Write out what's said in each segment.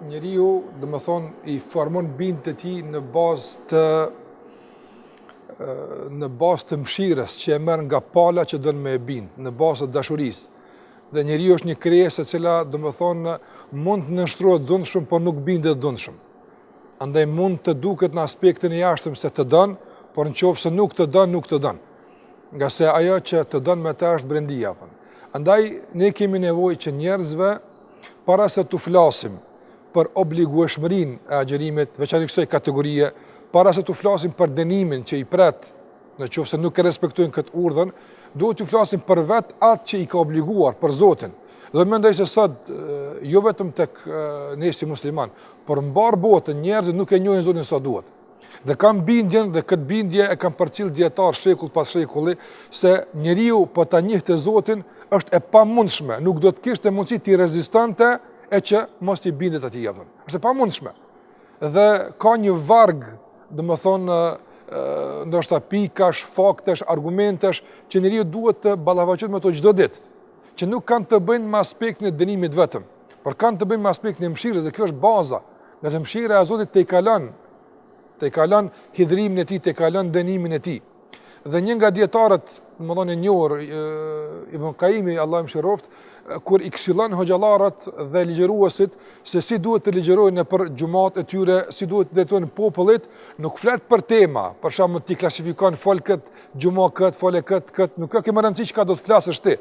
njeriu, domethënë, i formon bindjen e tij në bazë të mëshirës që e merr nga pala që don me e bind, në bazë të dashurisë. Dhe njeriu është një krijesë e cila, domethënë, mund të nënshtrohet dhunshëm, por nuk bindet dhunshëm. Andaj mund të duket në aspektin e jashtëm se të don, por nëse nuk të don, nuk të don. Nga se ajo që të don me të është brendia. Andaj ne kemi nevojë që njerëzve, para se të flasim për obligueshmërinë e agjerimit, veçanërisht kësaj kategorie, para se të flasim për dënimin që i pret, nëse nuk e respektojnë këtë urdhën, duhet të flasim për vetë atë që i ka obliguar, për Zotin. Dhe mendoj se sot, jo vetëm tek ne si musliman, por mbar botën njerëzit nuk e njohin Zotin sa duhet. Dhe kam bindjen, dhe këtë bindje e kam përcjell dietar shekull pas shekulli, se njeriu po ta njihte Zotin është e pamundshme, nuk do të kishte mundësi të rezistante e që mos i bindet atij. Është e pamundshme. Dhe ka një varg, domethënë, ndoshta pikash, faktesh, argumentesh që njeriu duhet të ballafaqohet me to çdo ditë, që nuk kanë të bëjnë me aspektin e dënimit vetëm, por kanë të bëjnë me aspektin e mëshirës, dhe kjo është baza. Nga mëshira e Zotit te i kalon hidhrimin e tij, te i kalon dënimin e tij. Dhe një nga dietarët, domethënë e njohur, Ibn Qayyim, Allahu mëshiroft, kur i këshillon hoxhallarët dhe ligjëruesit se si duhet të ligjërojnë nëpër xhumat e tyre, si duhet të drejtojnë popullit, nuk flet për tema, për shembull ti klasifikon fol kët xhumë kët, fol kët, nuk ka më rëndësi çka do të flasësh ti.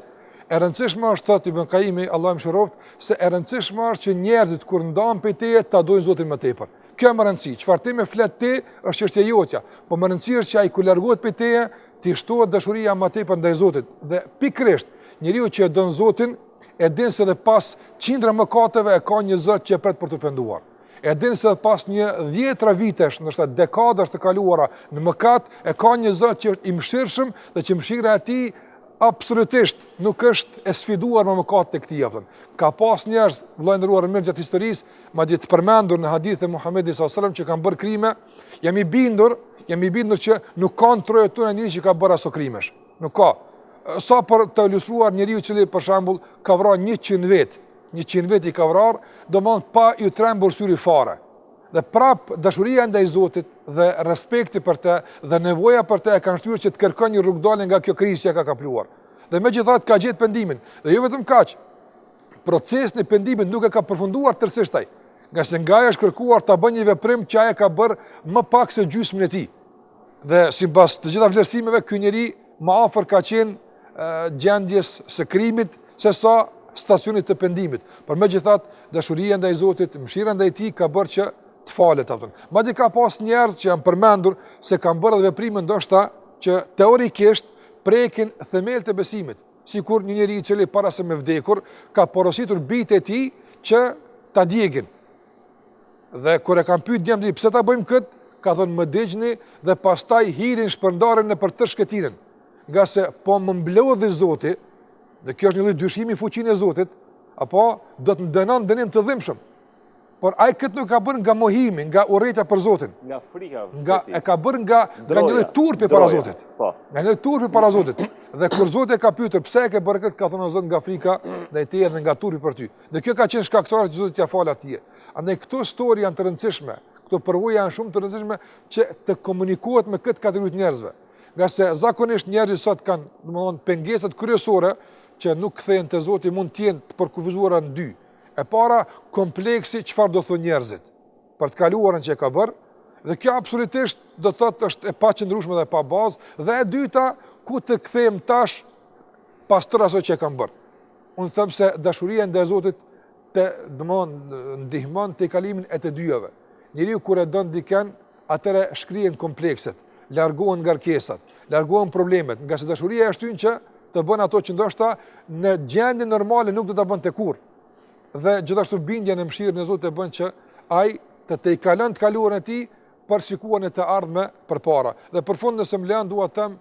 E rëndësishme është, thotë Ibn Qayyim, Allahu mëshiroft, se e rëndësishme është që njerëzit kur ndahen prej teje ta dojnë Zotin më tepër. Kjo më rëndësi, çfarë ti më flet ti është çështja jotja, po më rëndësi është që ai ku largohet prej teje, ti shtohet dashuria më tepër ndaj Zotit. Dhe pikërisht, njeriu që e don Zotin e din se dhe pas qindra mëkateve e ka një Zot që e pret për të penduar. E din se dhe pas një 10 vitesh, ndoshta dekadash të kaluara në mëkat, e ka një Zot që është i mëshirshëm dhe që mëshira e tij absolutisht nuk është e sfiduar me mëkat të këtij. Ka pas njerëz vëllai mirë gjatë historisë, madje të përmendur në hadithe e Muhamedit sallallahu alajhi wasallam që kanë bërë krime, jam i bindur që nuk kanë trojtuar njëri që ka bërë aso krimesh. Nuk ka. Sa për të ilustruar njeriu i cili për shembull ka vrarë 100 vet i ka vrarë, domthon pa i trembur syri fare. Dhe prap dashuria ndaj Zotit dhe respekti për të dhe nevoja për të e kanë shtyrë që të kërkon një rrugë dalje nga kjo krizë që ka kapluar. Dhe megjithatë ka gjetë pendimin. Dhe jo vetëm kaq. Procesi i pendimit nuk e ka përfunduar tërësisht ai. Nga se nga ajo është kërkuar ta bëjë një veprim që ai ka bërë më pak se gjysmën e tij. Dhe sipas të gjitha vlerësimeve ky njeri më afër ka qenë gjendjes së krimit se sa stacionit të pendimit. Por megjithatë dashuria ndaj Zotit, mëshira ndaj tij ka bërë që të falet atë. Madje ka pas njerëz që janë përmendur se kanë bërë veprime ndoshta që teorikisht prekin themelët e besimit, sikur një njeri i cili para se me vdekur ka porositur bijtë e tij që ta djegin. Dhe kur e kanë pyet djemtë pse ta bëjmë kët, ka thonë më dëgjni dhe pastaj hirin shpërndarën në për të shkëtirën. Nga se po më mblodhi Zoti, dhe kjo është një lloj dyshimi fuqinë e Zotit, apo do të dënon dënim të dhimbshëm. Por ai këtë nuk ka bërë nga mohimi, nga urrëtia për Zotin. Nga frika. E ka bërë nga një lloj turpi para Zotit. Po. Nga një lloj turpi para Zotit. Dhe kur Zoti e ka pyetur pse e ke bërë këtë, ka thënë Zot nga frika ndaj teje dhe nga turpi për ty. Dhe kjo ka qenë shkaktare që Zoti t'ia fal atij. Andaj këto histori janë të rëndësishme, këto përvoja janë shumë të rëndësishme që të komunikohet me këtë kategori të njerëzve. Nga se zakonisht njerëzit sot kanë, domethënë, pengesat kryesore që nuk kthehen te Zoti, mund të jenë të përkufizuara në dy. E para, kompleksi çfarë do thonë njerëzit për të kaluarën që e ka bërë, dhe kjo absolutisht do të thotë është e paqëndrueshme dhe pa bazë, dhe e dyta, ku të kthehem tash pas tërë asaj që e kam bërë. Unë them se dashuria ndaj Zotit ndihmon te kalimin e të dyjave. Njeriu kur e don dikën, atëre shkrihen komplekset, largohen ngarkesat, largohen problemet, nga se dashuria është hyn që të bën ato që ndoshta në gjendje normale nuk do ta bënte kurrë. Dhe gjithashtu bindja në mëshirën e Zotit e bën që ai të i kalon të kaluarën e tij për shikuar në të ardhme përpara. Dhe përfund nëse më lën dua të them